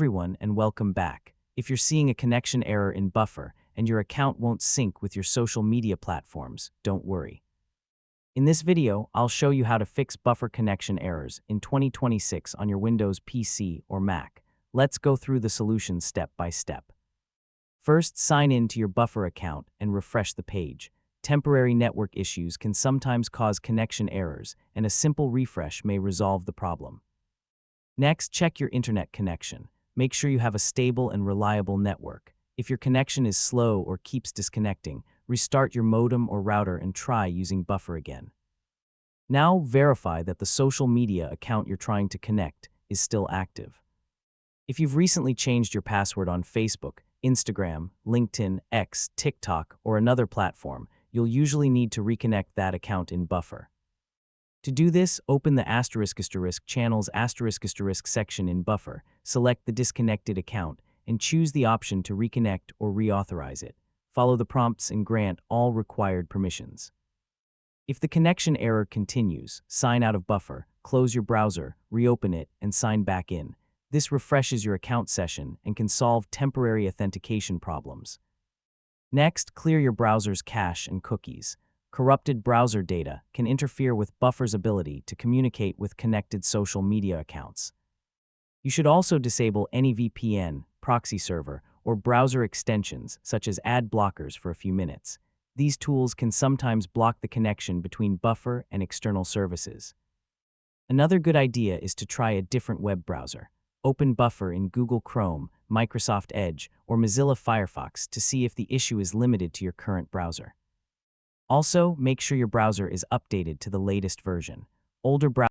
Everyone, and welcome back. If you're seeing a connection error in Buffer and your account won't sync with your social media platforms, don't worry. In this video, I'll show you how to fix Buffer connection errors in 2026 on your Windows PC or Mac. Let's go through the solution step by step. First, sign in to your Buffer account and refresh the page. Temporary network issues can sometimes cause connection errors, and a simple refresh may resolve the problem. Next, check your internet connection. Make sure you have a stable and reliable network. If your connection is slow or keeps disconnecting, restart your modem or router and try using Buffer again. Now, verify that the social media account you're trying to connect is still active. If you've recently changed your password on Facebook, Instagram, LinkedIn, X, TikTok, or another platform, you'll usually need to reconnect that account in Buffer. To do this, open the **channels ** section in Buffer, select the disconnected account, and choose the option to reconnect or reauthorize it. Follow the prompts and grant all required permissions. If the connection error continues, sign out of Buffer, close your browser, reopen it, and sign back in. This refreshes your account session and can solve temporary authentication problems. Next, clear your browser's cache and cookies. Corrupted browser data can interfere with Buffer's ability to communicate with connected social media accounts. You should also disable any VPN, proxy server, or browser extensions such as ad blockers for a few minutes. These tools can sometimes block the connection between Buffer and external services. Another good idea is to try a different web browser. Open Buffer in Google Chrome, Microsoft Edge, or Mozilla Firefox to see if the issue is limited to your current browser. Also, make sure your browser is updated to the latest version. Older browsers